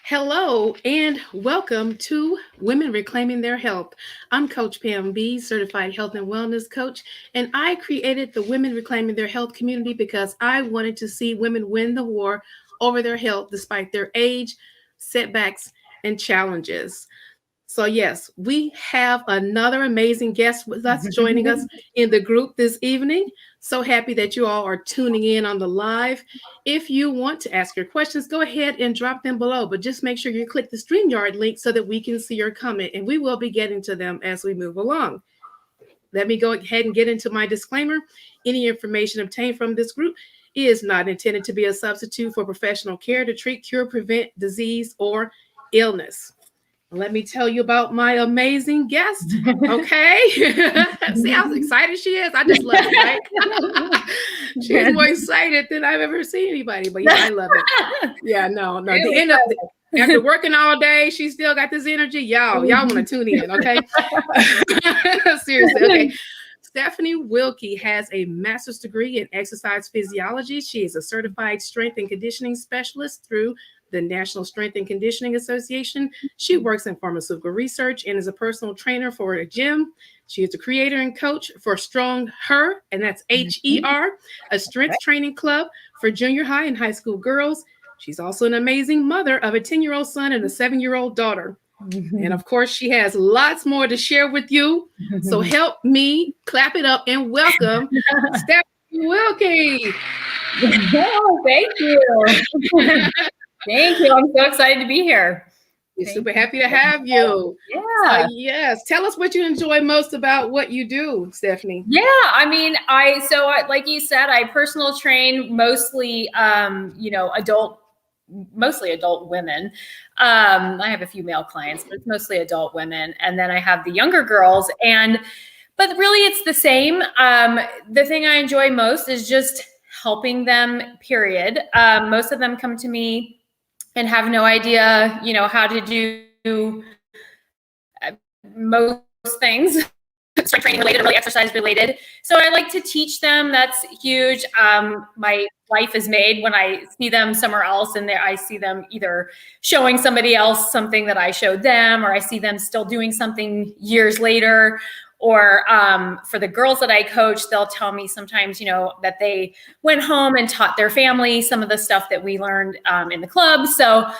Hello and welcome to Women Reclaiming Their Health. I'm Coach Pam B, certified health and wellness coach, and I created the Women Reclaiming Their Health community because I wanted to see women win the war over their health despite their age, setbacks, and challenges. So, yes, we have another amazing guest with us joining us in the group this evening. So happy that you all are tuning in on the live. If you want to ask your questions, go ahead and drop them below, but just make sure you click the StreamYard link so that we can see your comment, and we will be getting to them as we move along. Let me go ahead and get into my disclaimer. Any information obtained from this group is not intended to be a substitute for professional care to treat, cure, prevent disease, or illness. Let me tell you about my amazing guest. Okay. See how excited she is? I just love it, right? She's more excited than I've ever seen anybody. But yeah, I love it. Yeah, no. The end of after working all day, she still got this energy. Y'all want to tune in, okay? Seriously, okay. Stephanie Willke has a master's degree in exercise physiology. She is a certified strength and conditioning specialist through the National Strength and Conditioning Association. She works in pharmaceutical research and is a personal trainer for a gym. She is the creator and coach for Strong Her, and that's HER, a strength training club for junior high and high school girls. She's also an amazing mother of a 10-year-old son and a 7-year-old daughter. And of course, she has lots more to share with you. So help me clap it up and welcome Stephanie Willke. Oh, thank you. Thank you. I'm so excited to be here. We're super happy to have you. Yeah. Yes. Tell us what you enjoy most about what you do, Stephanie. Yeah. I mean, like you said, I personal train mostly, mostly adult women. I have a few male clients, but it's mostly adult women. And then I have the younger girls but really it's the same. The thing I enjoy most is just helping them, period. Most of them come to me and have no idea, how to do most things, strength training related, really exercise related. So I like to teach them. That's huge. My life is made when I see them somewhere else, and I see them either showing somebody else something that I showed them, or I see them still doing something years later. Or for the girls that I coach, they'll tell me sometimes, that they went home and taught their family some of the stuff that we learned in the club. So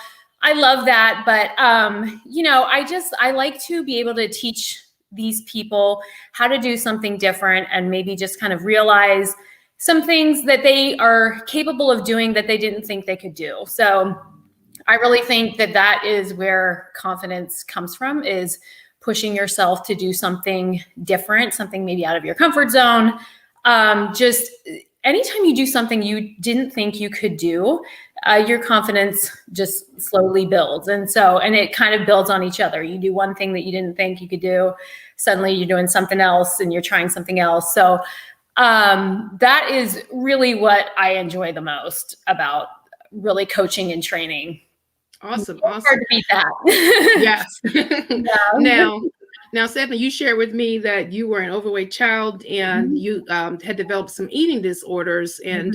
I love that. But, I like to be able to teach these people how to do something different and maybe just kind of realize some things that they are capable of doing that they didn't think they could do. So I really think that is where confidence comes from, is pushing yourself to do something different, something maybe out of your comfort zone. Just anytime you do something you didn't think you could do, your confidence just slowly builds. And it kind of builds on each other. You do one thing that you didn't think you could do, suddenly you're doing something else and you're trying something else. So that is really what I enjoy the most about really coaching and training. Awesome. Hard to beat that. Yes. Now, Stephanie, you shared with me that you were an overweight child and you had developed some eating disorders. And,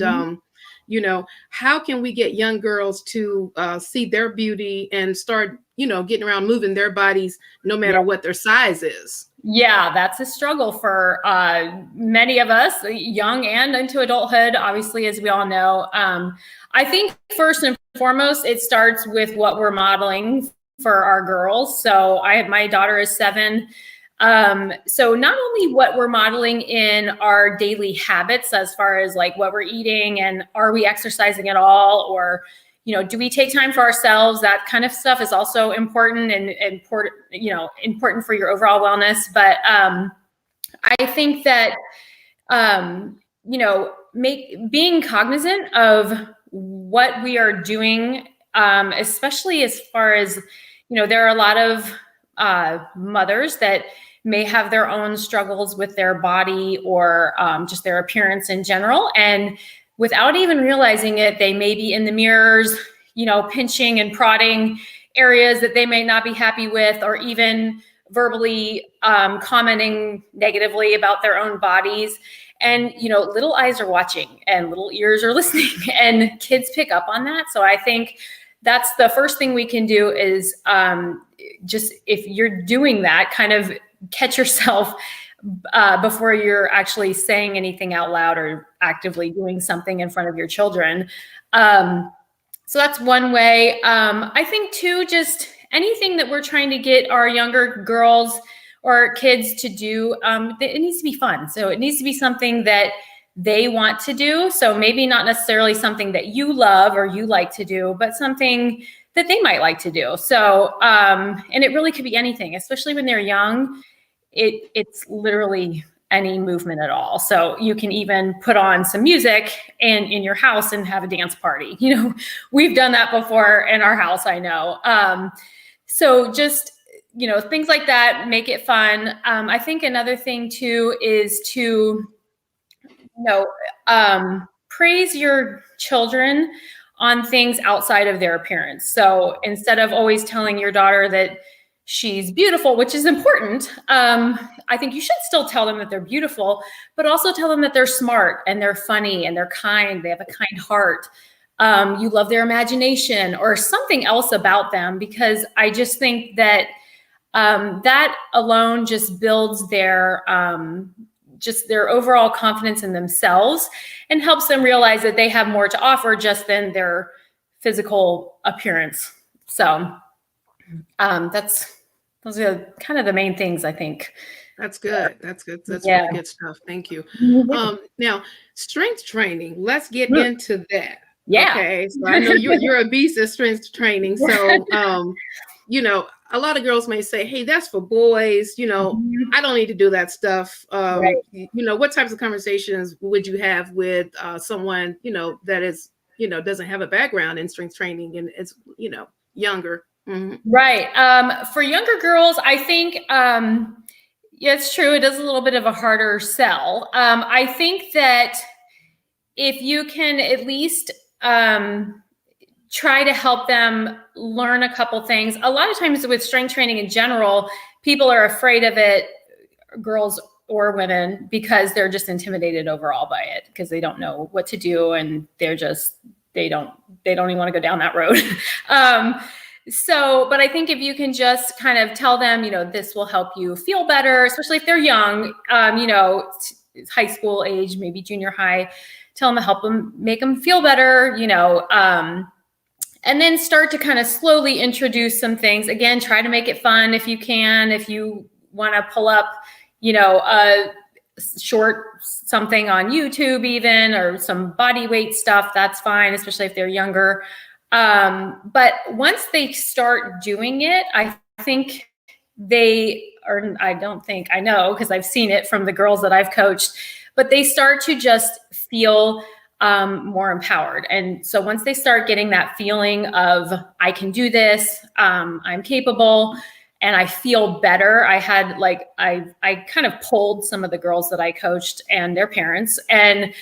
how can we get young girls to see their beauty and start, getting around moving their bodies no matter what their size is? Yeah, that's a struggle for many of us, young and into adulthood, obviously, as we all know. I think first and foremost, it starts with what we're modeling for our girls. So my daughter is 7. So not only what we're modeling in our daily habits as far as like what we're eating and are we exercising at all, or do we take time for ourselves? That kind of stuff is also important and important for your overall wellness. But I think that being cognizant of what we are doing, especially as far as there are a lot of mothers that may have their own struggles with their body or just their appearance in general, and without even realizing it, they may be in the mirrors, pinching and prodding areas that they may not be happy with, or even verbally commenting negatively about their own bodies. And, little eyes are watching and little ears are listening, and kids pick up on that. So I think that's the first thing we can do is just if you're doing that, kind of catch yourself before you're actually saying anything out loud or actively doing something in front of your children. So that's one way. I think too, just anything that we're trying to get our younger girls or kids to do, it needs to be fun. So it needs to be something that they want to do. So maybe not necessarily something that you love or you like to do, but something that they might like to do. So, and it really could be anything, especially when they're young. It's literally any movement at all. So you can even put on some music and in your house and have a dance party. You know, we've done that before in our house, I know. So just, you know, things like that, make it fun. I think another thing too is to, praise your children on things outside of their appearance. So instead of always telling your daughter that she's beautiful, which is important, I think you should still tell them that they're beautiful, but also tell them that they're smart and they're funny and they're kind. They have a kind heart. You love their imagination or something else about them, because I just think that that alone just builds their overall confidence in themselves and helps them realize that they have more to offer just than their physical appearance. So those are kind of the main things, I think. That's good. That's good. That's Yeah. really good stuff. Thank you. Now, strength training. Let's get into that. Yeah. Okay. So I know you're a beast at strength training. So, you know, a lot of girls may say, "Hey, that's for boys. You know, I don't need to do that stuff." Right. You know, what types of conversations would you have with someone, you know, that is, you know, doesn't have a background in strength training and is, you know, younger? Right. For younger girls, I think, yeah, it's true. It is a little bit of a harder sell. I think that if you can at least try to help them learn a couple things. A lot of times with strength training in general, people are afraid of it, girls or women, because they're just intimidated overall by it, because they don't know what to do and they don't even want to go down that road. But I think if you can just kind of tell them, you know, this will help you feel better, especially if they're young, you know, high school age, maybe junior high, tell them to help them, make them feel better, you know, and then start to kind of slowly introduce some things. Again, try to make it fun if you can. If you want to pull up, you know, a short something on YouTube even, or some body weight stuff, that's fine, especially if they're younger. But once they start doing it, I think I don't think, I know, because I've seen it from the girls that I've coached, but they start to just feel more empowered. And so once they start getting that feeling of, I can do this, I'm capable, and I feel better. I had I kind of polled some of the girls that I coached and their parents. And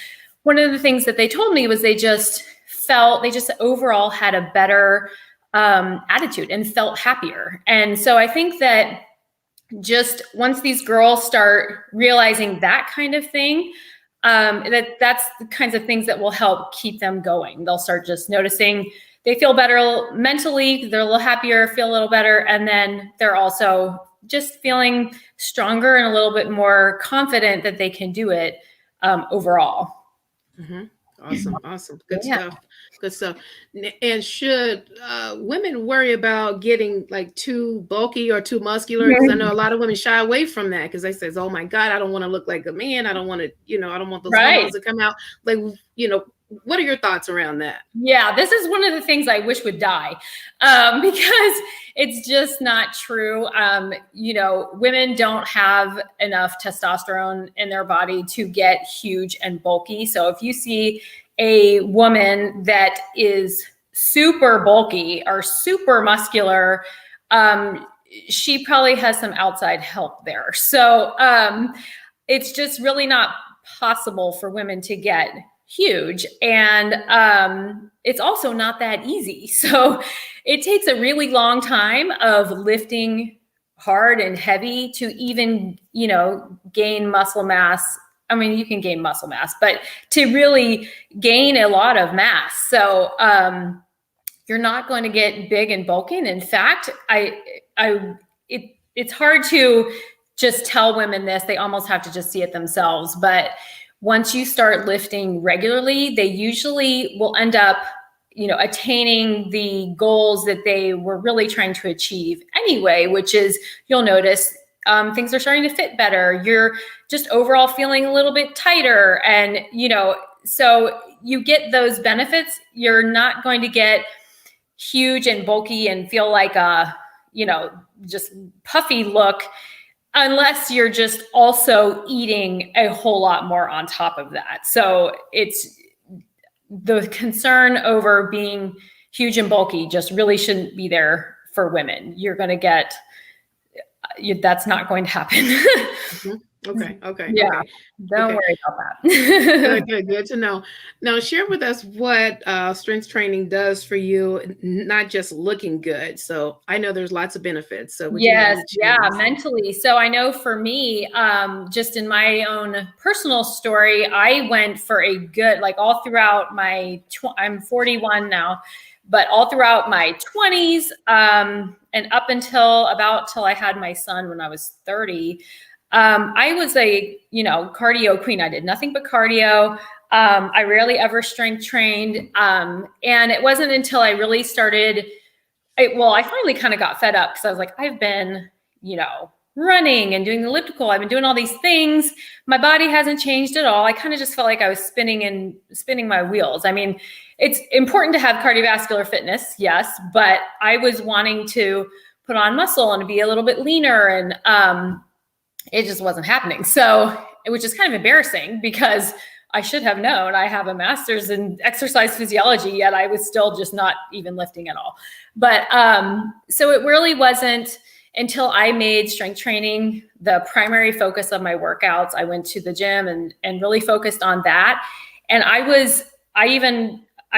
one of the things that they told me was they just overall had a better attitude and felt happier. And so I think that just once these girls start realizing that kind of thing, that's the kinds of things that will help keep them going. They'll start just noticing they feel better mentally, they're a little happier, feel a little better, and then they're also just feeling stronger and a little bit more confident that they can do it overall. Awesome. Good stuff. And should women worry about getting like too bulky or too muscular? Because I know a lot of women shy away from that because they say, "Oh my God, I don't want to look like a man. I don't want to, you know, I don't want those hormones to come out." Like, you know, what are your thoughts around that? Yeah, this is one of the things I wish would die, because it's just not true. You know, women don't have enough testosterone in their body to get huge and bulky. So if you see a woman that is super bulky or super muscular, she probably has some outside help there. So it's just really not possible for women to get huge. And it's also not that easy. So it takes a really long time of lifting hard and heavy to even, you know, gain muscle mass. I mean, you can gain muscle mass, but to really gain a lot of mass. So you're not going to get big and bulky. And in fact, it's hard to just tell women this. They almost have to just see it themselves. But once you start lifting regularly, they usually will end up, attaining the goals that they were really trying to achieve anyway, which is, you'll notice things are starting to fit better. You're just overall feeling a little bit tighter. And, so you get those benefits. You're not going to get huge and bulky and feel like a, just puffy look unless you're just also eating a whole lot more on top of that. So it's the concern over being huge and bulky just really shouldn't be there for women. You're going to get, that's not going to happen. Mm-hmm. Okay. Yeah. Okay. Don't worry about that. Good to know. Now, share with us what strength training does for you, not just looking good. So I know there's lots of benefits. So mentally. So I know for me, just in my own personal story, I went for a good, like all throughout I'm 41 now, but all throughout my 20s and up until till I had my son when I was 30, I was a, cardio queen. I did nothing but cardio. I rarely ever strength trained. And it wasn't until I really started, I finally kind of got fed up because I was like, I've been, running and doing the elliptical. I've been doing all these things. My body hasn't changed at all. I kind of just felt like I was spinning my wheels. I mean, it's important to have cardiovascular fitness, yes, but I was wanting to put on muscle and be a little bit leaner, and it just wasn't happening. So, which is kind of embarrassing because I should have known. I have a master's in exercise physiology, yet I was still just not even lifting at all. But so it really wasn't until I made strength training the primary focus of my workouts. I went to the gym and really focused on that. And I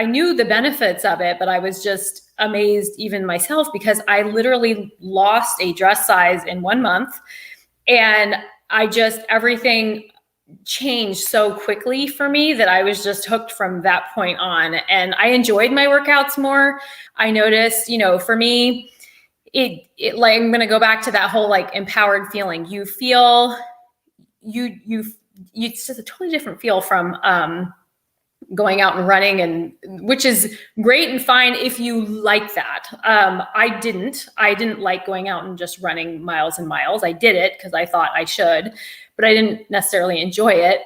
knew the benefits of it, but I was just amazed even myself because I literally lost a dress size in 1 month. And everything changed so quickly for me that I was just hooked from that point on. And I enjoyed my workouts more. I noticed, for me, it like, I'm going to go back to that whole like empowered feeling. You feel, it's just a totally different feel from, going out and running, and which is great and fine if you like that. I didn't like going out and just running miles and miles. I did it because I thought I should, but I didn't necessarily enjoy it.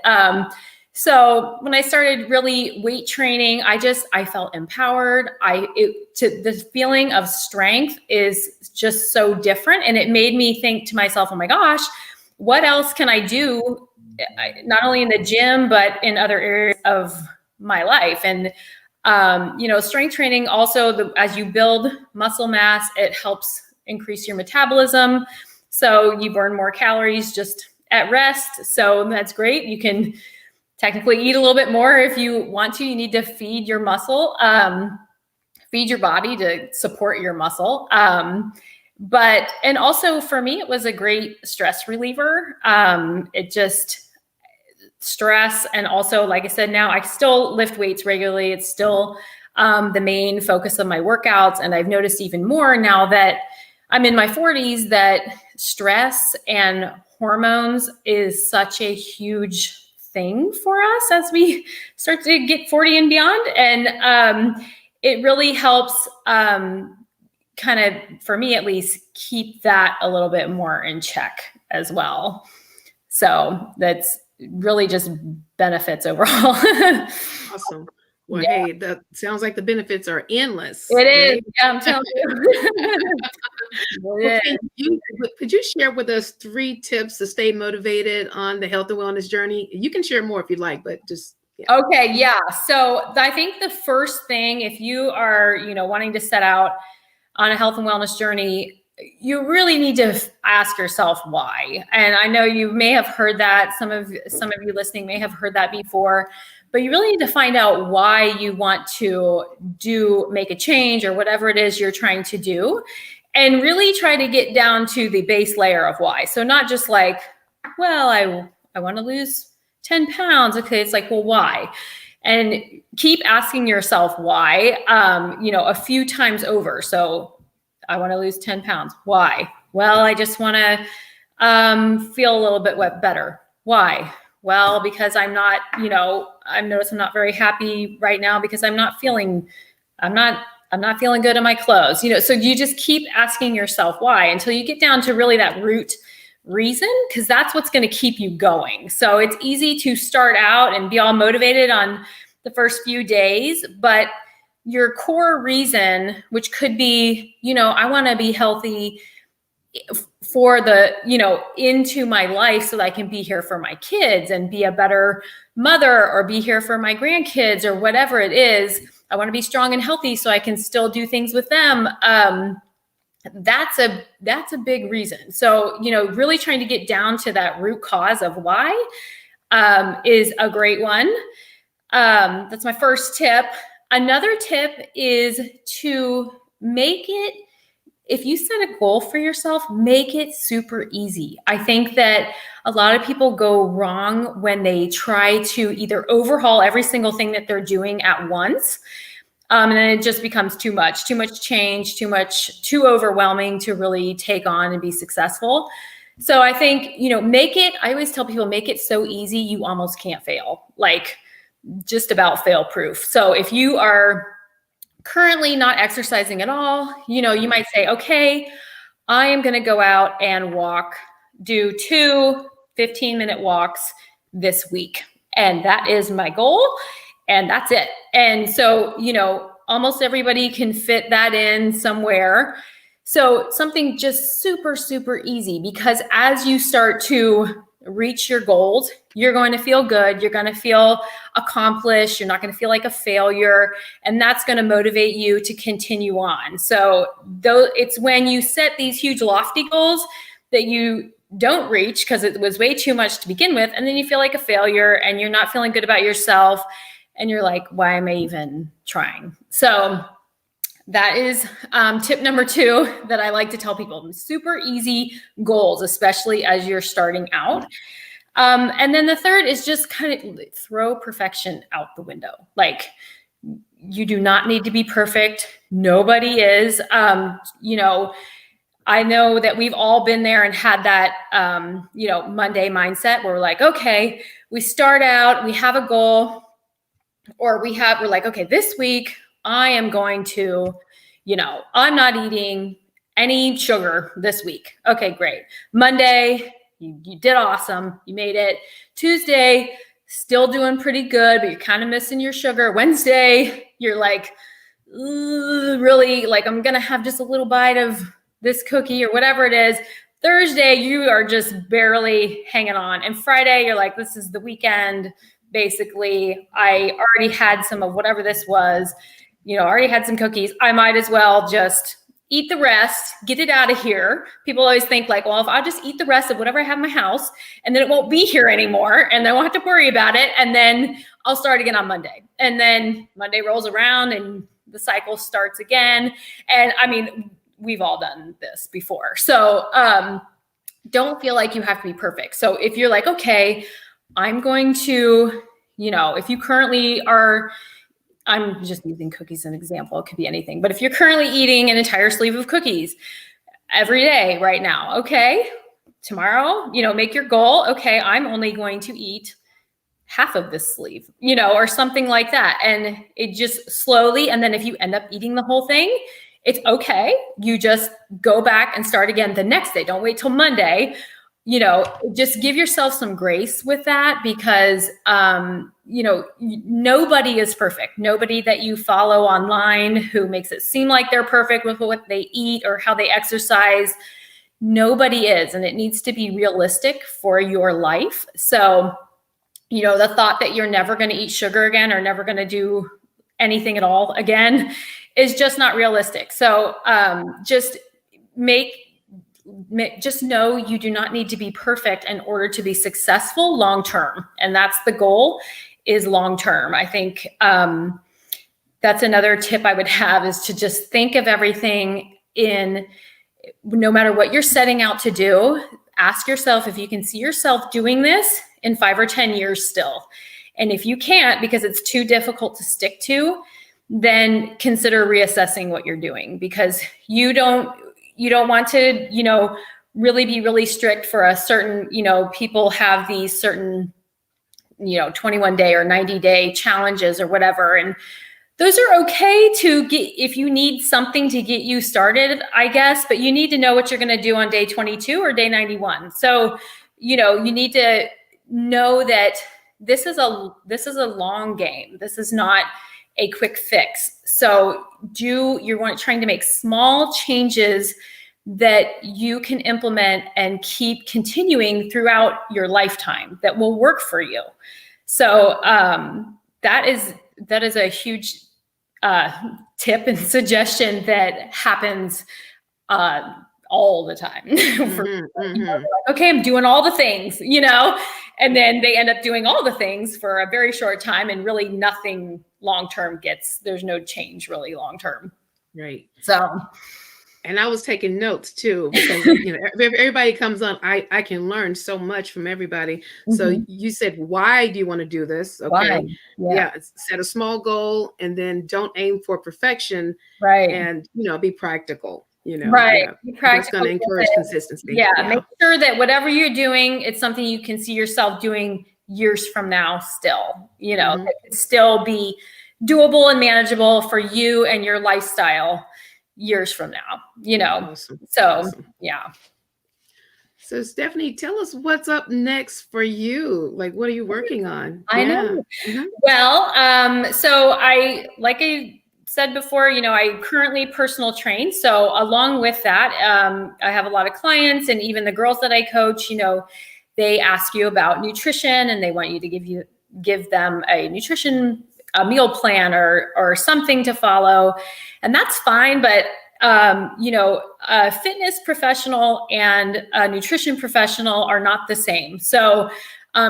So when I started really weight training, I felt empowered. The feeling of strength is just so different. And it made me think to myself, oh my gosh, what else can I do? Not only in the gym, but in other areas of my life. And, strength training also, as you build muscle mass, it helps increase your metabolism. So you burn more calories just at rest. So that's great. You can technically eat a little bit more if you want to. You need to feed your muscle, feed your body to support your muscle. And also for me, it was a great stress reliever. Stress. And also, like I said, now I still lift weights regularly. It's still the main focus of my workouts. And I've noticed even more now that I'm in my 40s that stress and hormones is such a huge thing for us as we start to get 40 and beyond. And it really helps kind of, for me at least, keep that a little bit more in check as well. So that's really just benefits overall. Awesome. Well, yeah. Hey, that sounds like the benefits are endless. It is. Yeah, I'm telling you. Could you share with us 3 tips to stay motivated on the health and wellness journey? You can share more if you'd like, but just. Yeah. Okay. Yeah. So I think the first thing, if you are, wanting to set out on a health and wellness journey, you really need to ask yourself why. And I know you may have heard that. Some of you listening may have heard that before, but you really need to find out why you want to make a change or whatever it is you're trying to do, and really try to get down to the base layer of why. So not just like, well, I want to lose 10 pounds. Okay. It's like, well, why? and keep asking yourself why, a few times over. So I want to lose 10 pounds. Why? Well, I just want to feel a little bit better. Why? Well, because I've noticed I'm not very happy right now because I'm not feeling good in my clothes. So you just keep asking yourself why until you get down to really that root reason, because that's what's going to keep you going. So it's easy to start out and be all motivated on the first few days, but your core reason, which could be, I want to be healthy for into my life so that I can be here for my kids and be a better mother, or be here for my grandkids, or whatever it is. I want to be strong and healthy so I can still do things with them. That's a big reason. So, really trying to get down to that root cause of why is a great one. That's my first tip. Another tip is to make it, if you set a goal for yourself, make it super easy. I think that a lot of people go wrong when they try to either overhaul every single thing that they're doing at once. And then it just becomes too much change, too overwhelming to really take on and be successful. So I think, I always tell people, make it so easy you almost can't fail, like just about fail proof. So if you are currently not exercising at all, you might say, okay, I am going to go out and do 2 15-minute walks this week. And that is my goal. And that's it. And so, almost everybody can fit that in somewhere. So something just super, super easy, because as you start to reach your goals, you're going to feel good. You're going to feel accomplished. You're not going to feel like a failure. And that's going to motivate you to continue on. So it's when you set these huge lofty goals that you don't reach because it was way too much to begin with. And then you feel like a failure and you're not feeling good about yourself. And you're like, why am I even trying? So that is tip number 2 that I like to tell people. Super easy goals, especially as you're starting out. And then the third is just kind of throw perfection out the window. Like, you do not need to be perfect. Nobody is. I know that we've all been there and had that, Monday mindset where we're like, okay, we start out, we have a goal. Or we're like, okay, this week I am going to, I'm not eating any sugar this week. Okay, great. Monday, you did awesome. You made it. Tuesday, still doing pretty good, but you're kind of missing your sugar. Wednesday, you're like, really, like, I'm going to have just a little bite of this cookie or whatever it is. Thursday, you are just barely hanging on. And Friday, you're like, this is the weekend. Basically, I already had some of whatever this was, already had some cookies. I might as well just eat the rest, get it out of here. People always think like, well, if I'll just eat the rest of whatever I have in my house, and then it won't be here anymore, and then I won't have to worry about it, and then I'll start again on Monday. And then Monday rolls around and the cycle starts again. And I mean, we've all done this before. So don't feel like you have to be perfect. So if you're like, okay, I'm going to, if you currently are, I'm just using cookies as an example. It could be anything. But if you're currently eating an entire sleeve of cookies every day right now, okay, tomorrow, make your goal. Okay, I'm only going to eat half of this sleeve, or something like that. And it just slowly, and then if you end up eating the whole thing, it's okay. You just go back and start again the next day. Don't wait till Monday. Just give yourself some grace with that, because, nobody is perfect. Nobody that you follow online who makes it seem like they're perfect with what they eat or how they exercise. Nobody is, and it needs to be realistic for your life. So, the thought that you're never going to eat sugar again or never going to do anything at all again is just not realistic. So, just know you do not need to be perfect in order to be successful long-term. And that's the goal, is long-term. I think that's another tip I would have, is to just think of everything no matter what you're setting out to do, ask yourself if you can see yourself doing this in 5 or 10 years still. And if you can't, because it's too difficult to stick to, then consider reassessing what you're doing, because you don't want to, really be really strict for a certain, people have these certain, 21-day or 90-day challenges or whatever. And those are okay to get if you need something to get you started, I guess, but you need to know what you're going to do on day 22 or day 91. So, you need to know that this is a long game. This is not a quick fix. So you're trying to make small changes that you can implement and keep continuing throughout your lifetime that will work for you. So that is a huge tip and suggestion that happens all the time. Okay, I'm doing all the things, and then they end up doing all the things for a very short time, and really nothing long-term there's no change really long-term. Right. So, and I was taking notes too, because everybody comes on, I can learn so much from everybody. So you said, why do you want to do this? Okay. Yeah. Set a small goal, and then don't aim for perfection. Right. And be practical. Right. Yeah. Be practical. That's going to encourage consistency. Yeah. Make sure that whatever you're doing, it's something you can see yourself doing years from now still. It can still be doable and manageable for you and your lifestyle years from now, Awesome. So Awesome. Yeah. So Stephanie, tell us what's up next for you. Like, what are you working on? I know. Well, so like I said before, I currently personal train. So along with that, I have a lot of clients, and even the girls that I coach, they ask you about nutrition, and they want you to give them a meal plan or something to follow. And that's fine. But, a fitness professional and a nutrition professional are not the same. So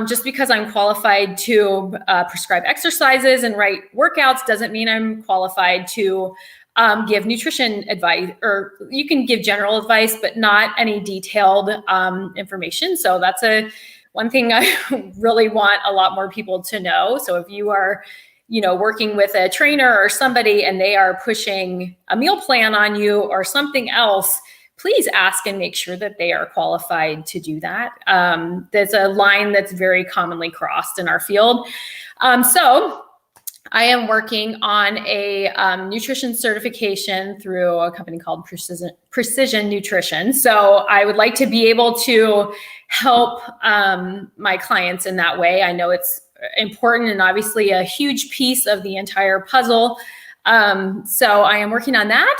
just because I'm qualified to prescribe exercises and write workouts doesn't mean I'm qualified to give nutrition advice. Or you can give general advice, but not any detailed information. So that's one thing I really want a lot more people to know. So if you are working with a trainer or somebody and they are pushing a meal plan on you or something else, please ask and make sure that they are qualified to do that. There's a line that's very commonly crossed in our field. So I am working on a nutrition certification through a company called Precision Nutrition. So I would like to be able to help my clients in that way. I know it's important and obviously a huge piece of the entire puzzle. So I am working on that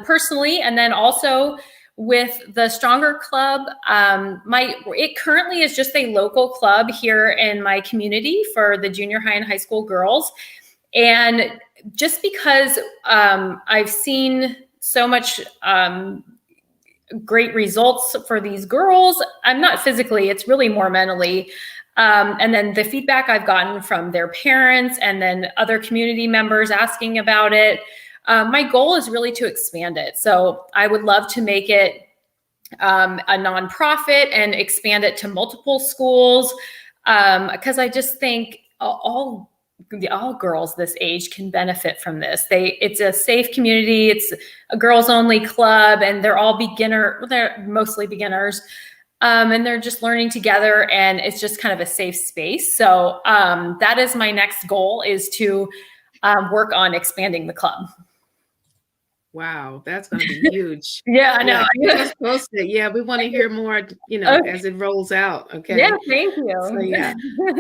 personally, and then also with the Stronger Club. It currently is just a local club here in my community for the junior high and high school girls. And just because I've seen so much great results for these girls, I'm not physically, it's really more mentally. And then the feedback I've gotten from their parents and then other community members asking about it, my goal is really to expand it. So I would love to make it a nonprofit and expand it to multiple schools, because I just think all girls this age can benefit from this. It's a safe community. It's a girls only club, and they're all they're mostly beginners. And they're just learning together, and it's just kind of a safe space. So that is my next goal, is to work on expanding the club. Wow, that's going to be huge. Yeah, I know. Yeah, post it. Yeah, we want to hear more, okay, as it rolls out. Okay. Yeah, thank you. So, yeah.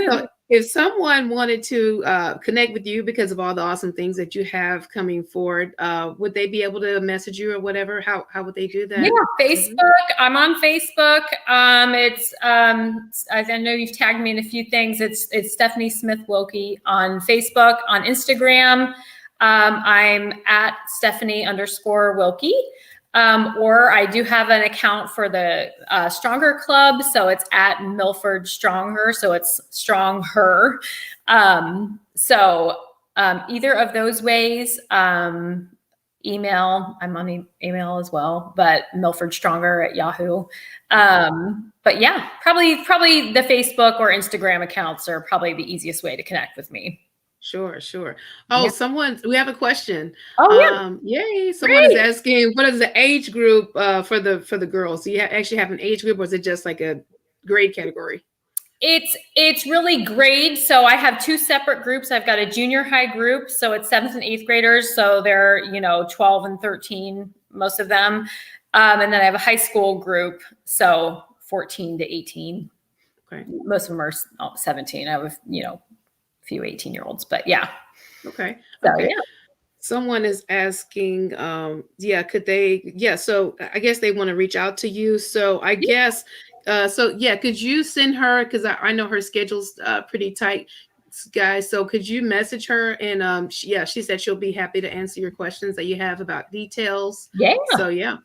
So if someone wanted to connect with you because of all the awesome things that you have coming forward, would they be able to message you or whatever? How would they do that? Yeah, Facebook. I'm on Facebook. It's I know you've tagged me in a few things. It's Stephanie Smith Willke on Facebook. On Instagram, I'm at Stephanie_Willke. Or I do have an account for the Stronger Club. So it's at Milford Stronger. So it's Strong Her. So either of those ways, email. I'm on email as well, but Milford Stronger at Yahoo. But yeah, probably the Facebook or Instagram accounts are probably the easiest way to connect with me. Sure, sure. Oh, Yeah. we have a question. Oh yeah, Yay! Someone is great. asking, what is the age group for the girls? Do you actually have an age group, or is it just like a grade category? It's really grade. So I have two separate groups. I've got a junior high group, so it's 7th and 8th graders. So they're 12 and 13, most of them, and then I have a high school group, so 14 to 18. Okay. Most of them are 17. I have a few 18-year-olds, but yeah. Okay. So, Okay. yeah. Someone is asking, could they? Yeah. So I guess they want to reach out to you. So I guess. Could you send her, because I know her schedule's pretty tight, guys. So could you message her, and she said she'll be happy to answer your questions that you have about details. Yeah. So yeah.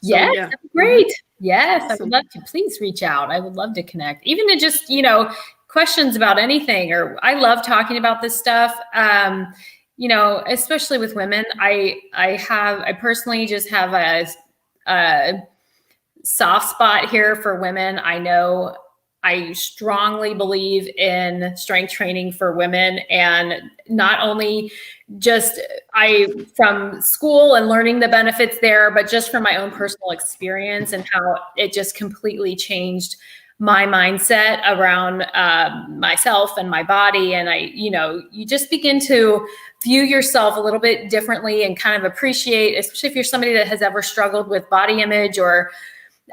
Yes, yeah. that's great. Yes, Awesome. I would love to. Please reach out. I would love to connect, even to just questions about anything. Or I love talking about this stuff. Especially with women. I personally just have a soft spot here for women. I know I strongly believe in strength training for women, and not only just from school and learning the benefits there, but just from my own personal experience and how it just completely changed my mindset around myself and my body. And you just begin to view yourself a little bit differently and kind of appreciate, especially if you're somebody that has ever struggled with body image or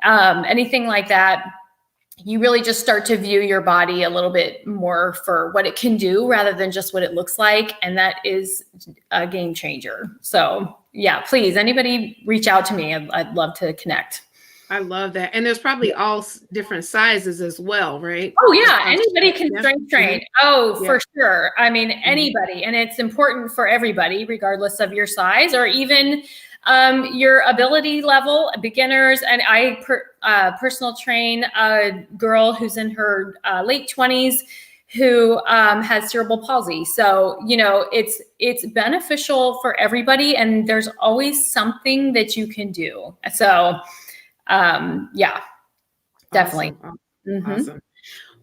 anything like that. You really just start to view your body a little bit more for what it can do rather than just what it looks like. And that is a game changer. So yeah, please, anybody reach out to me. I'd love to connect. I love that. And there's probably all different sizes as well, right? Oh yeah, anybody can strength train. Oh, for sure. I mean, anybody. And it's important for everybody, regardless of your size or even your ability level, beginners. And I personal train a girl who's in her late 20s who has cerebral palsy. So, it's beneficial for everybody, and there's always something that you can do. So, yeah, definitely. Awesome. Mm-hmm. Awesome.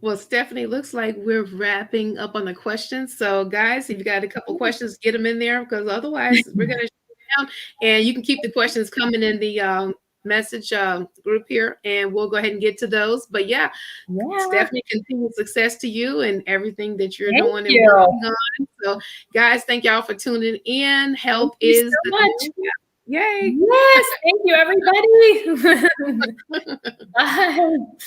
Well, Stephanie, looks like we're wrapping up on the questions. So guys, if you got a couple questions, get them in there, because otherwise we're going to down, and you can keep the questions coming in the message group here, and we'll go ahead and get to those. But yeah, Stephanie, continued success to you and everything that you're doing and working on. So guys, thank y'all for tuning in. Health is so much. Yay. Yes, thank you, everybody. Bye.